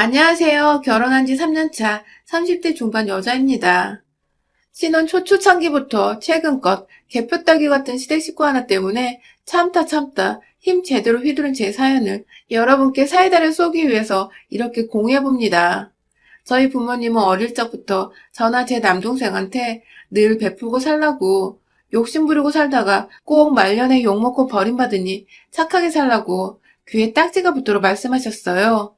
안녕하세요. 결혼한 지 3년 차 30대 중반 여자입니다. 신혼 초초창기부터 최근껏 개표 따기 같은 시댁 식구 하나 때문에 참다 힘 제대로 휘두른 제 사연을 여러분께 사이다를 쏘기 위해서 이렇게 공유해봅니다. 저희 부모님은 어릴 적부터 저나 제 남동생한테 늘 베풀고 살라고 욕심 부리고 살다가 꼭 말년에 욕먹고 버림받으니 착하게 살라고 귀에 딱지가 붙도록 말씀하셨어요.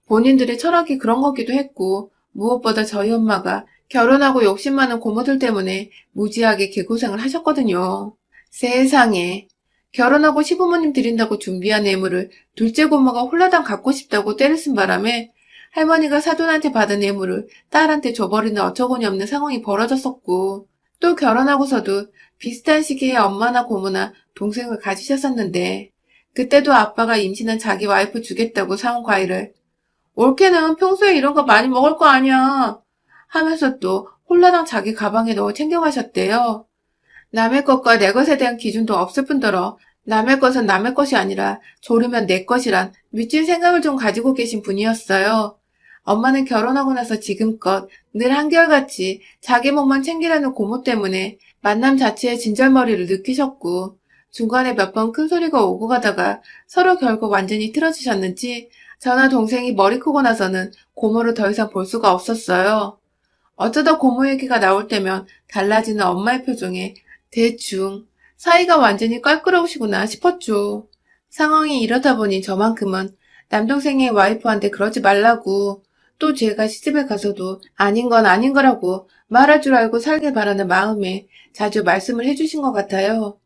본인들의 철학이 그런 거기도 했고, 무엇보다 저희 엄마가 결혼하고 욕심 많은 고모들 때문에 무지하게 개고생을 하셨거든요. 세상에. 결혼하고 시부모님 드린다고 준비한 뇌물을 둘째 고모가 홀라당 갖고 싶다고 때를 쓴 바람에 할머니가 사돈한테 받은 뇌물을 딸한테 줘버리는 어처구니 없는 상황이 벌어졌었고, 또 결혼하고서도 비슷한 시기에 엄마나 고모나 동생을 가지셨었는데, 그때도 아빠가 임신한 자기 와이프 주겠다고 사온 과일을 올케는 평소에 이런 거 많이 먹을 거 아니야 하면서 또 홀라당 자기 가방에 넣어 챙겨가셨대요. 남의 것과 내 것에 대한 기준도 없을 뿐더러 남의 것은 남의 것이 아니라 조르면 내 것이란 미친 생각을 좀 가지고 계신 분이었어요. 엄마는 결혼하고 나서 지금껏 늘 한결같이 자기 몸만 챙기라는 고모 때문에 만남 자체에 진절머리를 느끼셨고 중간에 몇 번 큰소리가 오고 가다가 서로 결국 완전히 틀어지셨는지 저나 동생이 머리 크고 나서는 고모를 더 이상 볼 수가 없었어요. 어쩌다 고모 얘기가 나올 때면 달라지는 엄마의 표정에 대충 사이가 완전히 껄끄러우시구나 싶었죠. 상황이 이렇다 보니 저만큼은 남동생의 와이프한테 그러지 말라고 또 제가 시집을 가서도 아닌 건 아닌 거라고 말할 줄 알고 살길 바라는 마음에 자주 말씀을 해주신 것 같아요.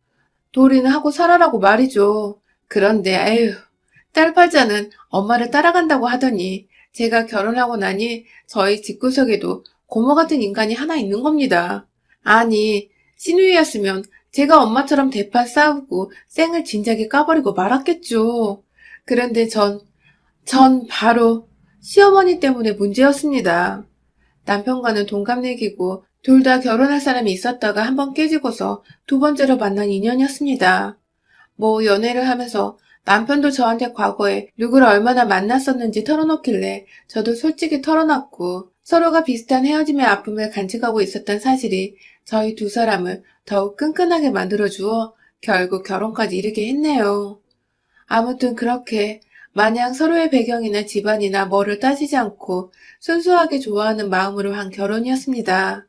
도리는 하고 살아라고 말이죠. 그런데 에휴 딸팔자는 엄마를 따라간다고 하더니 제가 결혼하고 나니 저희 집구석에도 고모 같은 인간이 하나 있는 겁니다. 아니 시누이였으면 제가 엄마처럼 대판 싸우고 쌩을 진작에 까버리고 말았겠죠. 그런데 전 바로 시어머니 때문에 문제였습니다. 남편과는 동갑내기고 둘 다 결혼할 사람이 있었다가 한번 깨지고서 두 번째로 만난 인연이었습니다. 뭐 연애를 하면서 남편도 저한테 과거에 누구를 얼마나 만났었는지 털어놓길래 저도 솔직히 털어놨고 서로가 비슷한 헤어짐의 아픔을 간직하고 있었던 사실이 저희 두 사람을 더욱 끈끈하게 만들어주어 결국 결혼까지 이르게 했네요. 아무튼 그렇게 마냥 서로의 배경이나 집안이나 뭐를 따지지 않고 순수하게 좋아하는 마음으로 한 결혼이었습니다.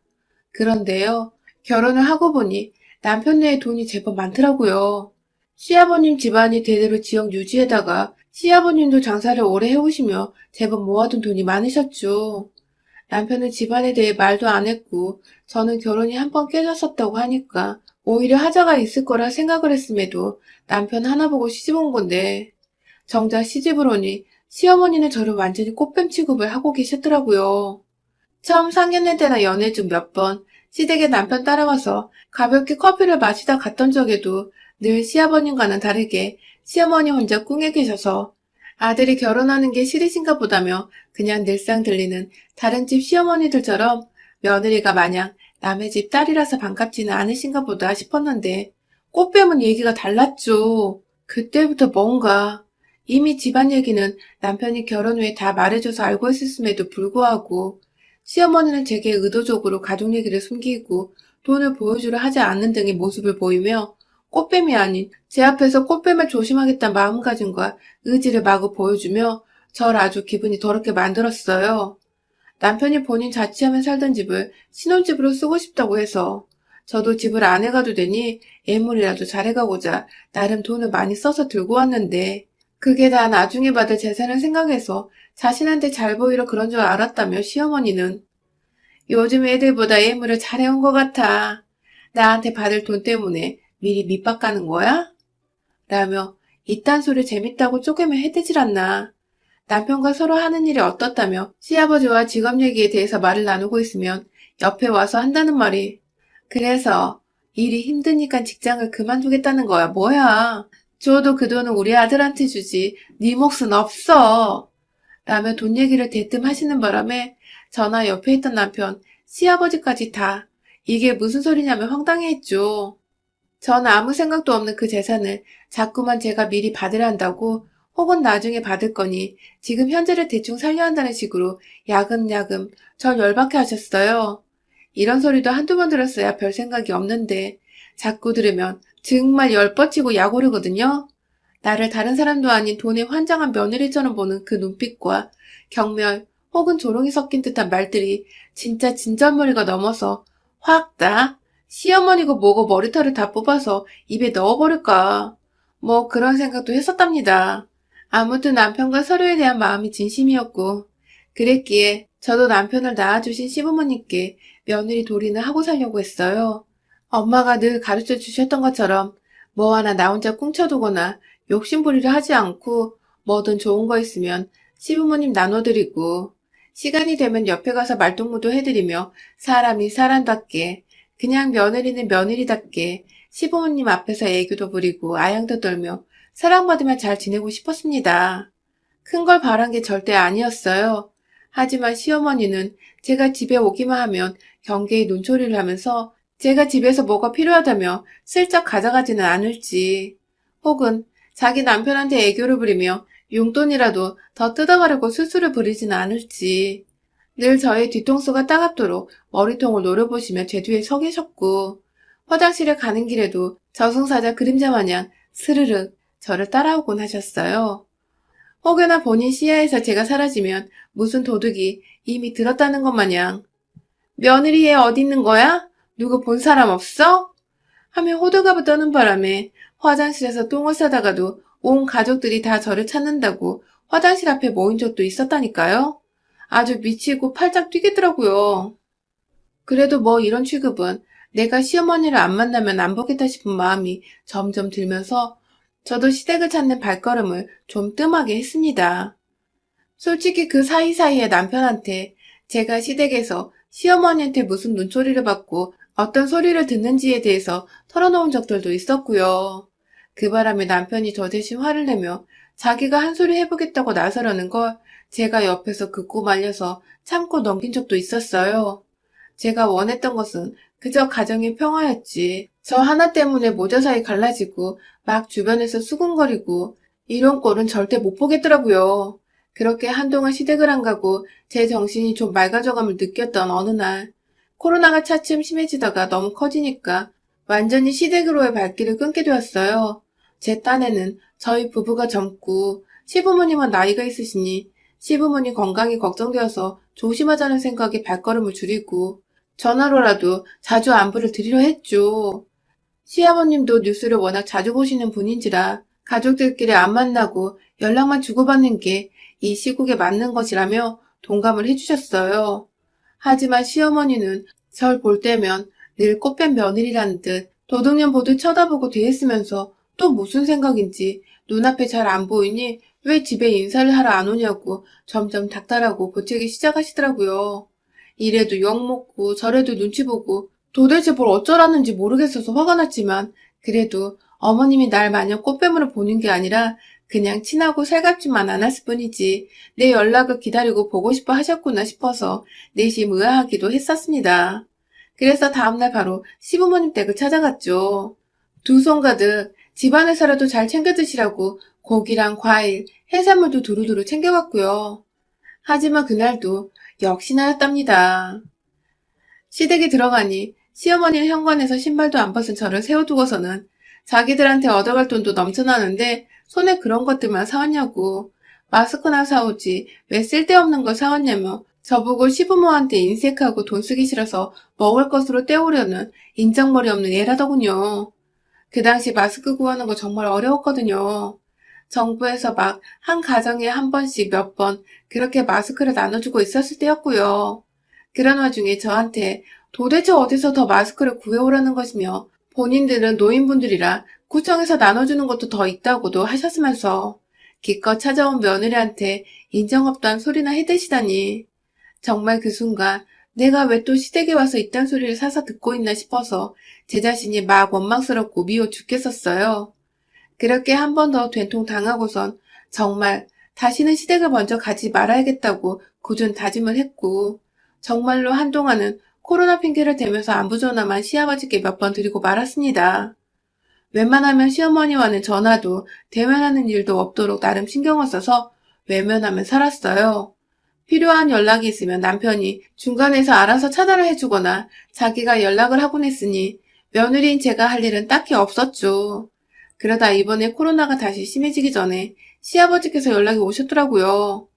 그런데요, 결혼을 하고 보니 남편 네에 돈이 제법 많더라고요. 시아버님 집안이 대대로 지역 유지에다가 시아버님도 장사를 오래 해오시며 제법 모아둔 돈이 많으셨죠. 남편은 집안에 대해 말도 안 했고 저는 결혼이 한 번 깨졌었다고 하니까 오히려 하자가 있을 거라 생각을 했음에도 남편 하나 보고 시집 온 건데 정작 시집을 오니 시어머니는 저를 완전히 꽃뱀 취급을 하고 계셨더라고요. 처음 상견례 때나 연애 중 몇 번 시댁에 남편 따라와서 가볍게 커피를 마시다 갔던 적에도 늘 시아버님과는 다르게 시어머니 혼자 꿍해 계셔서 아들이 결혼하는 게 싫으신가 보다며 그냥 늘상 들리는 다른 집 시어머니들처럼 며느리가 마냥 남의 집 딸이라서 반갑지는 않으신가 보다 싶었는데 꽃뱀은 얘기가 달랐죠. 그때부터 뭔가 이미 집안 얘기는 남편이 결혼 후에 다 말해줘서 알고 있었음에도 불구하고 시어머니는 제게 의도적으로 가족 얘기를 숨기고 돈을 보여주려 하지 않는 등의 모습을 보이며 꽃뱀이 아닌 제 앞에서 꽃뱀을 조심하겠다는 마음가짐과 의지를 마구 보여주며 절 아주 기분이 더럽게 만들었어요. 남편이 본인 자취하며 살던 집을 신혼집으로 쓰고 싶다고 해서 저도 집을 안 해가도 되니 예물이라도 잘해가고자 나름 돈을 많이 써서 들고 왔는데 그게 다 나중에 받을 재산을 생각해서 자신한테 잘 보이려 그런 줄 알았다며 시어머니는 요즘 애들보다 예물을 잘해온 것 같아. 나한테 받을 돈 때문에 미리 밑밥 가는 거야? 라며 이딴 소리 재밌다고 쪼개며 해대질 않나. 남편과 서로 하는 일이 어떻다며 시아버지와 직업 얘기에 대해서 말을 나누고 있으면 옆에 와서 한다는 말이 그래서 일이 힘드니까 직장을 그만두겠다는 거야. 뭐야. 줘도 그 돈은 우리 아들한테 주지. 네 몫은 없어. 라며 돈 얘기를 대뜸 하시는 바람에 저나 옆에 있던 남편, 시아버지까지 다 이게 무슨 소리냐며 황당해했죠. 전 아무 생각도 없는 그 재산을 자꾸만 제가 미리 받으려 한다고 혹은 나중에 받을 거니 지금 현재를 대충 살려야 한다는 식으로 야금야금 절 열받게 하셨어요. 이런 소리도 한두 번 들었어야 별 생각이 없는데 자꾸 들으면 정말 열뻗치고 약오르거든요. 나를 다른 사람도 아닌 돈에 환장한 며느리처럼 보는 그 눈빛과 경멸 혹은 조롱이 섞인 듯한 말들이 진짜 진절머리가 넘어서 확 다 시어머니고 뭐고 머리털을 다 뽑아서 입에 넣어버릴까. 뭐 그런 생각도 했었답니다. 아무튼 남편과 서로에 대한 마음이 진심이었고 그랬기에 저도 남편을 낳아주신 시부모님께 며느리 도리는 하고 살려고 했어요. 엄마가 늘 가르쳐 주셨던 것처럼 뭐 하나 나 혼자 꿍쳐두거나 욕심부리를 하지 않고 뭐든 좋은 거 있으면 시부모님 나눠드리고 시간이 되면 옆에 가서 말동무도 해드리며 사람이 사람답게 그냥 며느리는 며느리답게 시부모님 앞에서 애교도 부리고 아양도 떨며 사랑받으며 잘 지내고 싶었습니다. 큰 걸 바란 게 절대 아니었어요. 하지만 시어머니는 제가 집에 오기만 하면 경계에 눈초리를 하면서 제가 집에서 뭐가 필요하다며 슬쩍 가져가지는 않을지 혹은 자기 남편한테 애교를 부리며 용돈이라도 더 뜯어가려고 수수를 부리지는 않을지 늘 저의 뒤통수가 따갑도록 머리통을 노려보시며 제 뒤에 서 계셨고 화장실에 가는 길에도 저승사자 그림자 마냥 스르륵 저를 따라오곤 하셨어요. 혹여나 본인 시야에서 제가 사라지면 무슨 도둑이 이미 들었다는 것 마냥 며느리 애 어디 있는 거야? 누구 본 사람 없어? 하며 호들갑을 떠는 바람에 화장실에서 똥을 싸다가도 온 가족들이 다 저를 찾는다고 화장실 앞에 모인 적도 있었다니까요. 아주 미치고 팔짝 뛰겠더라고요. 그래도 뭐 이런 취급은 내가 시어머니를 안 만나면 안 보겠다 싶은 마음이 점점 들면서 저도 시댁을 찾는 발걸음을 좀 뜸하게 했습니다. 솔직히 그 사이사이에 남편한테 제가 시댁에서 시어머니한테 무슨 눈초리를 받고 어떤 소리를 듣는지에 대해서 털어놓은 적들도 있었고요. 그 바람에 남편이 저 대신 화를 내며 자기가 한 소리 해보겠다고 나서려는 걸 제가 옆에서 긋고 말려서 참고 넘긴 적도 있었어요. 제가 원했던 것은 그저 가정의 평화였지. 저 하나 때문에 모자 사이 갈라지고 막 주변에서 수군거리고 이런 꼴은 절대 못 보겠더라고요. 그렇게 한동안 시댁을 안 가고 제 정신이 좀 맑아져감을 느꼈던 어느 날 코로나가 차츰 심해지다가 너무 커지니까 완전히 시댁으로의 발길을 끊게 되었어요. 제 딴에는 저희 부부가 젊고 시부모님은 나이가 있으시니 시부모님 건강이 걱정되어서 조심하자는 생각에 발걸음을 줄이고 전화로라도 자주 안부를 드리려 했죠. 시아버님도 뉴스를 워낙 자주 보시는 분인지라 가족들끼리 안 만나고 연락만 주고받는 게 이 시국에 맞는 것이라며 동감을 해주셨어요. 하지만 시어머니는 절 볼 때면 늘 꽃뱀 며느리라는 듯 도둑년 보듯 쳐다보고 대했으면서 또 무슨 생각인지 눈앞에 잘 안 보이니 왜 집에 인사를 하러 안 오냐고 점점 닥달하고 보채기 시작하시더라고요. 이래도 욕먹고 저래도 눈치 보고 도대체 뭘 어쩌라는지 모르겠어서 화가 났지만 그래도 어머님이 날 마냥 꽃뱀으로 보는 게 아니라 그냥 친하고 살갑지만 않았을 뿐이지 내 연락을 기다리고 보고 싶어 하셨구나 싶어서 내심 의아하기도 했었습니다. 그래서 다음날 바로 시부모님 댁을 찾아갔죠. 두 손 가득 집안에서라도 잘 챙겨 드시라고 고기랑 과일, 해산물도 두루두루 챙겨갔고요. 하지만 그날도 역시나였답니다. 시댁에 들어가니 시어머니는 현관에서 신발도 안 벗은 저를 세워두고서는 자기들한테 얻어갈 돈도 넘쳐나는데 손에 그런 것들만 사왔냐고 마스크나 사오지 왜 쓸데없는 걸 사왔냐며 저보고 시부모한테 인색하고 돈 쓰기 싫어서 먹을 것으로 때우려는 인정머리 없는 애라더군요. 그 당시 마스크 구하는 거 정말 어려웠거든요. 정부에서 막 한 가정에 한 번씩 몇 번 그렇게 마스크를 나눠주고 있었을 때였고요. 그런 와중에 저한테 도대체 어디서 더 마스크를 구해오라는 것이며 본인들은 노인분들이라 구청에서 나눠주는 것도 더 있다고도 하셨으면서 기껏 찾아온 며느리한테 인정 없다는 소리나 해대시다니 정말 그 순간 내가 왜 또 시댁에 와서 이딴 소리를 사서 듣고 있나 싶어서 제 자신이 막 원망스럽고 미워 죽겠었어요. 그렇게 한 번 더 된통 당하고선 정말 다시는 시댁을 먼저 가지 말아야겠다고 굳은 다짐을 했고 정말로 한동안은 코로나 핑계를 대면서 안부 전화만 시아버지께 몇 번 드리고 말았습니다. 웬만하면 시어머니와는 전화도 대면하는 일도 없도록 나름 신경을 써서 외면하며 살았어요. 필요한 연락이 있으면 남편이 중간에서 알아서 차단을 해주거나 자기가 연락을 하곤 했으니 며느리인 제가 할 일은 딱히 없었죠. 그러다 이번에 코로나가 다시 심해지기 전에 시아버지께서 연락이 오셨더라고요.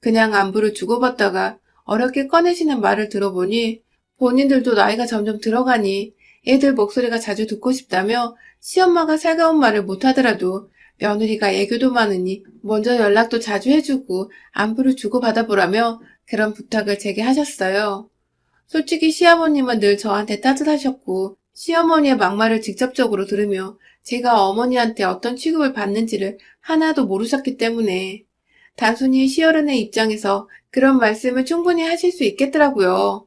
그냥 안부를 주고받다가 어렵게 꺼내시는 말을 들어보니 본인들도 나이가 점점 들어가니 애들 목소리가 자주 듣고 싶다며 시엄마가 살가운 말을 못하더라도 며느리가 애교도 많으니 먼저 연락도 자주 해주고 안부를 주고받아보라며 그런 부탁을 제게 하셨어요. 솔직히 시아버님은 늘 저한테 따뜻하셨고 시어머니의 막말을 직접적으로 들으며 제가 어머니한테 어떤 취급을 받는지를 하나도 모르셨기 때문에 단순히 시어른의 입장에서 그런 말씀을 충분히 하실 수 있겠더라고요.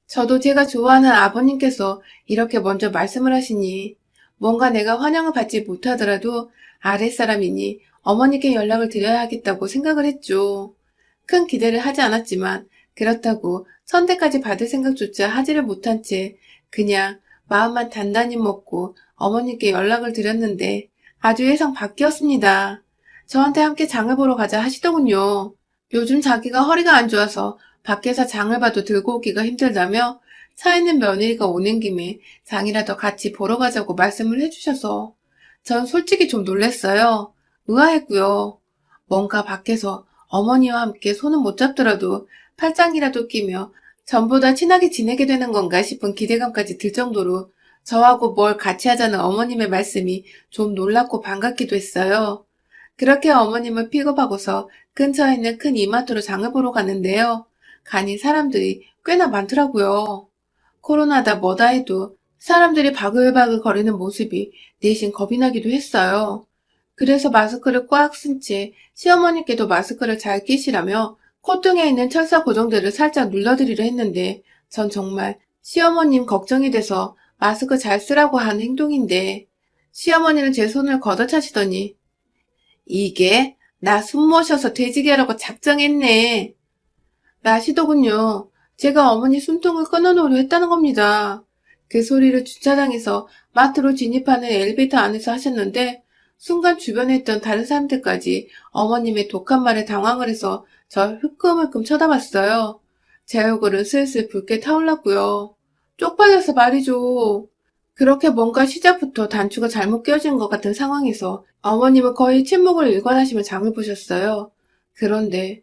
저도 제가 좋아하는 아버님께서 이렇게 먼저 말씀을 하시니 뭔가 내가 환영을 받지 못하더라도 아랫사람이니 어머니께 연락을 드려야 하겠다고 생각을 했죠. 큰 기대를 하지 않았지만 그렇다고 선택까지 받을 생각조차 하지를 못한 채 그냥 마음만 단단히 먹고 어머니께 연락을 드렸는데 아주 예상 밖이었습니다. 저한테 함께 장을 보러 가자 하시더군요. 요즘 자기가 허리가 안 좋아서 밖에서 장을 봐도 들고 오기가 힘들다며 차 있는 며느리가 오는 김에 장이라도 같이 보러 가자고 말씀을 해주셔서 전 솔직히 좀 놀랬어요. 의아했고요. 뭔가 밖에서 어머니와 함께 손은 못 잡더라도 팔짱이라도 끼며 전보다 친하게 지내게 되는 건가 싶은 기대감까지 들 정도로 저하고 뭘 같이 하자는 어머님의 말씀이 좀 놀랍고 반갑기도 했어요. 그렇게 어머님을 픽업하고서 근처에 있는 큰 이마트로 장을 보러 갔는데요. 가니 사람들이 꽤나 많더라고요. 코로나다 뭐다 해도 사람들이 바글바글 거리는 모습이 내심 겁이 나기도 했어요. 그래서 마스크를 꽉 쓴 채 시어머니께도 마스크를 잘 끼시라며 콧등에 있는 철사 고정대를 살짝 눌러드리려 했는데 전 정말 시어머님 걱정이 돼서 마스크 잘 쓰라고 한 행동인데 시어머니는 제 손을 걷어차시더니 이게 나 숨 모셔서 돼지게 하라고 작정했네 라시더군요. 제가 어머니 숨통을 끊어놓으려 했다는 겁니다. 그 소리를 주차장에서 마트로 진입하는 엘리베이터 안에서 하셨는데 순간 주변에 있던 다른 사람들까지 어머님의 독한 말에 당황을 해서 저 흘끔흘끔 쳐다봤어요. 제 얼굴은 슬슬 붉게 타올랐고요. 쪽팔려서 말이죠. 그렇게 뭔가 시작부터 단추가 잘못 끼워진 것 같은 상황에서 어머님은 거의 침묵을 일관하시며 장을 보셨어요. 그런데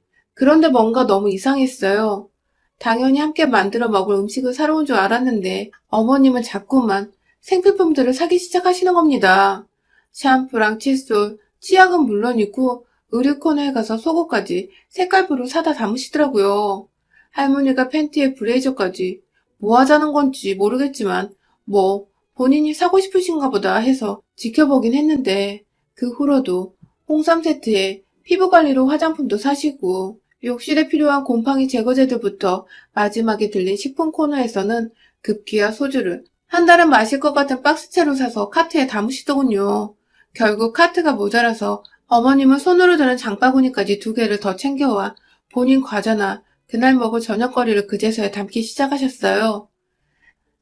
뭔가 너무 이상했어요. 당연히 함께 만들어 먹을 음식을 사러 온 줄 알았는데 어머님은 자꾸만 생필품들을 사기 시작하시는 겁니다. 샴푸랑 칫솔, 치약은 물론이고 의류 코너에 가서 속옷까지 색깔별로 사다 담으시더라고요. 할머니가 팬티에 브레이저까지 뭐 하자는 건지 모르겠지만 뭐 본인이 사고 싶으신가 보다 해서 지켜보긴 했는데 그 후로도 홍삼 세트에 피부관리로 화장품도 사시고 욕실에 필요한 곰팡이 제거제들부터 마지막에 들린 식품 코너에서는 급기야 소주를 한 달은 마실 것 같은 박스채로 사서 카트에 담으시더군요. 결국 카트가 모자라서 어머님은 손으로 드는 장바구니까지 2개를 더 챙겨와 본인 과자나 그날 먹을 저녁거리를 그제서야 담기 시작하셨어요.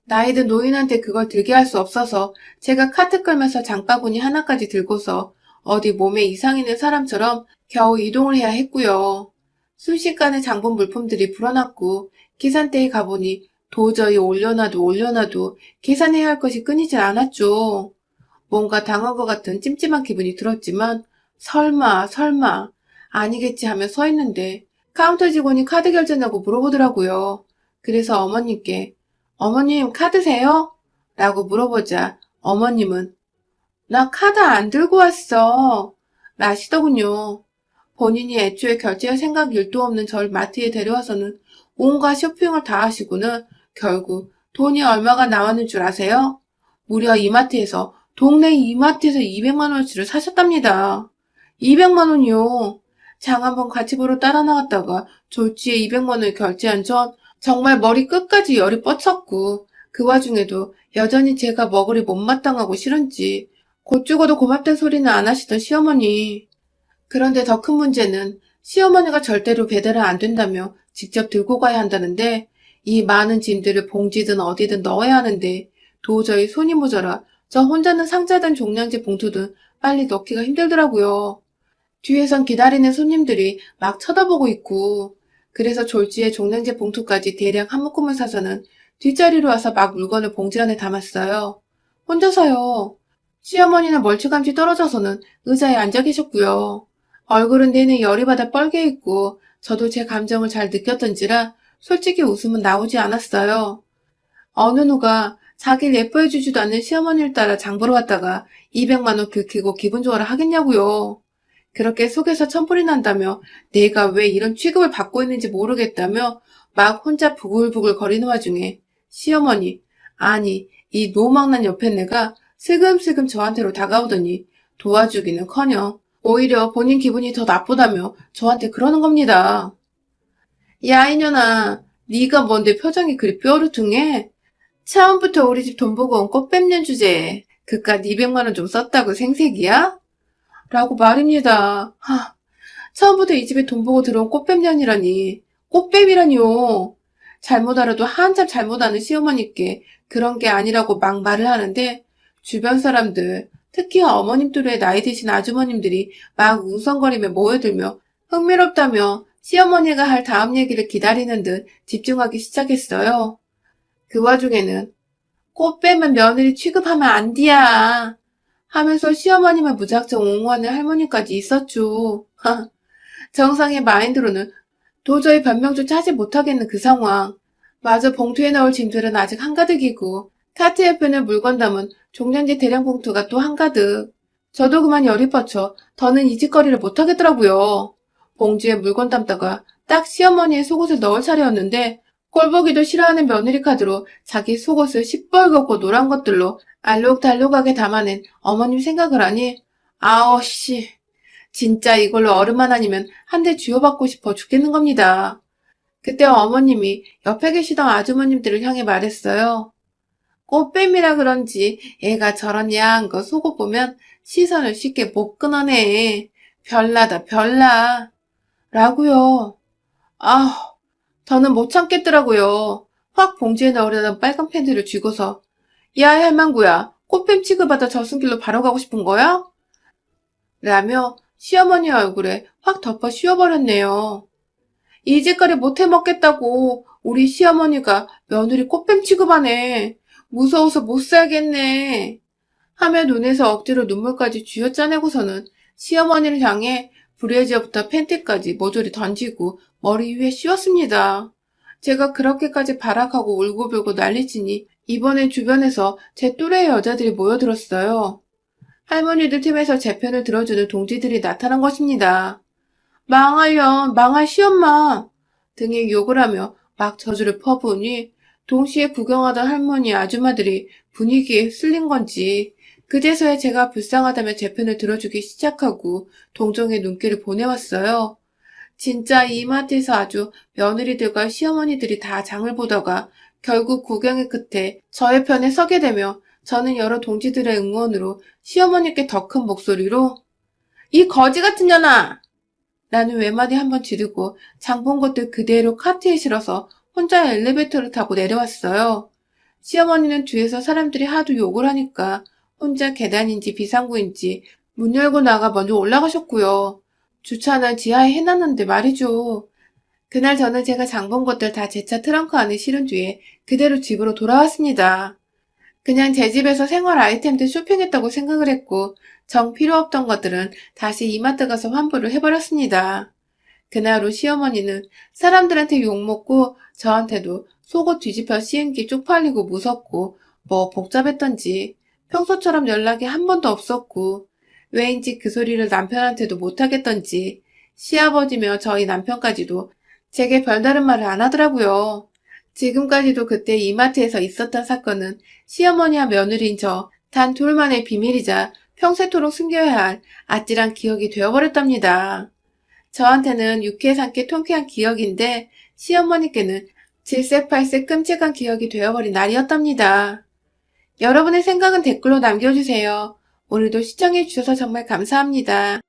나이든 노인한테 그걸 들게 할 수 없어서 제가 카트 끌면서 장바구니 하나까지 들고서 어디 몸에 이상 있는 사람처럼 겨우 이동을 해야 했고요. 순식간에 장본 물품들이 불어났고 계산대에 가보니 도저히 올려놔도 계산해야 할 것이 끊이질 않았죠. 뭔가 당한 것 같은 찜찜한 기분이 들었지만 설마 아니겠지 하며 서 있는데 카운터 직원이 카드 결제냐고 물어보더라고요. 그래서 어머님께 어머님 카드세요? 라고 물어보자 어머님은 나 카드 안 들고 왔어 라시더군요. 본인이 애초에 결제할 생각 일도 없는 절 마트에 데려와서는 온갖 쇼핑을 다 하시고는 결국 돈이 얼마가 나왔는 줄 아세요? 무려 동네 이마트에서 200만 원어치를 사셨답니다. 200만 원이요. 장 한번 같이 보러 따라 나갔다가 졸지에 200만 원을 결제한 전 정말 머리 끝까지 열이 뻗쳤고 그 와중에도 여전히 제가 머글이 못마땅하고 싫은지 곧 죽어도 고맙단 소리는 안 하시던 시어머니. 그런데 더 큰 문제는 시어머니가 절대로 배달은 안 된다며 직접 들고 가야 한다는데 이 많은 짐들을 봉지든 어디든 넣어야 하는데 도저히 손이 모자라 저 혼자는 상자든 종량제 봉투든 빨리 넣기가 힘들더라고요. 뒤에선 기다리는 손님들이 막 쳐다보고 있고, 그래서 졸지에 종량제 봉투까지 대량 한 묶음을 사서는 뒷자리로 와서 막 물건을 봉지 안에 담았어요. 혼자서요. 시어머니는 멀찌감치 떨어져서는 의자에 앉아 계셨고요. 얼굴은 내내 열이 받아 뻘개 있고, 저도 제 감정을 잘 느꼈던지라 솔직히 웃음은 나오지 않았어요. 어느 누가 자기를 예뻐해주지도 않는 시어머니를 따라 장 보러 왔다가 200만 원 긁히고 기분 좋아라 하겠냐고요. 그렇게 속에서 천불이 난다며 내가 왜 이런 취급을 받고 있는지 모르겠다며 막 혼자 부글부글 거리는 와중에 시어머니, 아니 이 노망난 옆에 내가 슬금슬금 저한테로 다가오더니 도와주기는커녕 오히려 본인 기분이 더 나쁘다며 저한테 그러는 겁니다. 야 이년아, 네가 뭔데 표정이 그리 뾰루퉁해? 처음부터 우리 집 돈 보고 온 꽃뱀년 주제에 그깟 200만 원 좀 썼다고 생색이야? 라고 말입니다. 처음부터 이 집에 돈 보고 들어온 꽃뱀년이라니. 꽃뱀이라니요. 잘못 알아도 한참 잘못 아는 시어머니께 그런 게 아니라고 막 말을 하는데 주변 사람들, 특히 어머님 또래 나이 드신 아주머님들이 막 웅성거리며 모여들며 흥미롭다며 시어머니가 할 다음 얘기를 기다리는 듯 집중하기 시작했어요. 그 와중에는 꽃 빼면 며느리 취급하면 안 돼야 하면서 시어머님을 무작정 옹호하는 할머니까지 있었죠. 정상의 마인드로는 도저히 변명조차 하지 못하겠는 그 상황. 마저 봉투에 넣을 짐들은 아직 한가득이고 카트 옆에는 물건 담은 종량제 대량 봉투가 또 한가득. 저도 그만 열이 뻗쳐 더는 이 짓거리를 못하겠더라고요. 봉지에 물건 담다가 딱 시어머니의 속옷을 넣을 차례였는데 꼴보기도 싫어하는 며느리 카드로 자기 속옷을 시뻘겋고 노란 것들로 알록달록하게 담아낸 어머님 생각을 하니 아우 씨 진짜 이걸로 어른만 아니면 한 대 쥐어받고 싶어 죽겠는 겁니다. 그때 어머님이 옆에 계시던 아주머님들을 향해 말했어요. 꽃뱀이라 그런지 애가 저런 야한 거 속옷 보면 시선을 쉽게 못 끊어내. 별나다 별나. 라고요. 아, 더는 못 참겠더라고요. 확 봉지에 넣으려던 빨간 팬티를 쥐고서 야 할망구야 꽃뱀 취급하다 저승길로 바로 가고 싶은 거야? 라며 시어머니 얼굴에 확 덮어 씌워버렸네요. 이 짓거리 못해 먹겠다고 우리 시어머니가 며느리 꽃뱀 취급하네. 무서워서 못 살겠네. 하며 눈에서 억지로 눈물까지 쥐어짜내고서는 시어머니를 향해 브래지어부터 팬티까지 모조리 던지고 머리 위에 씌웠습니다. 제가 그렇게까지 발악하고 울고불고 난리치니 이번엔 주변에서 제 또래의 여자들이 모여들었어요. 할머니들 팀에서 제 편을 들어주는 동지들이 나타난 것입니다. 망할년, 망할 시엄마 등의 욕을 하며 막 저주를 퍼부으니 동시에 구경하던 할머니 아줌마들이 분위기에 휩쓸린 건지 그제서야 제가 불쌍하다며 제 편을 들어주기 시작하고 동정의 눈길을 보내왔어요. 진짜 이 마트에서 아주 며느리들과 시어머니들이 다 장을 보다가 결국 구경의 끝에 저의 편에 서게 되며 저는 여러 동지들의 응원으로 시어머니께 더 큰 목소리로 이 거지 같은 년아! 라는 외마디 한번 지르고 장 본 것들 그대로 카트에 실어서 혼자 엘리베이터를 타고 내려왔어요. 시어머니는 뒤에서 사람들이 하도 욕을 하니까 혼자 계단인지 비상구인지 문 열고 나가 먼저 올라가셨고요. 주차는 지하에 해놨는데 말이죠. 그날 저는 제가 장 본 것들 다 제 차 트렁크 안에 실은 뒤에 그대로 집으로 돌아왔습니다. 그냥 제 집에서 생활 아이템들 쇼핑했다고 생각을 했고 정 필요 없던 것들은 다시 이마트 가서 환불을 해버렸습니다. 그날 후 시어머니는 사람들한테 욕먹고 저한테도 속옷 뒤집혀 씌운 게 쪽팔리고 무섭고 뭐 복잡했던지 평소처럼 연락이 한 번도 없었고 왜인지 그 소리를 남편한테도 못하겠던지 시아버지며 저희 남편까지도 제게 별다른 말을 안 하더라고요. 지금까지도 그때 이마트에서 있었던 사건은 시어머니와 며느리인 저 단 둘만의 비밀이자 평생토록 숨겨야 할 아찔한 기억이 되어버렸답니다. 저한테는 유쾌상쾌 통쾌한 기억인데 시어머니께는 질색팔색 끔찍한 기억이 되어버린 날이었답니다. 여러분의 생각은 댓글로 남겨주세요. 오늘도 시청해주셔서 정말 감사합니다.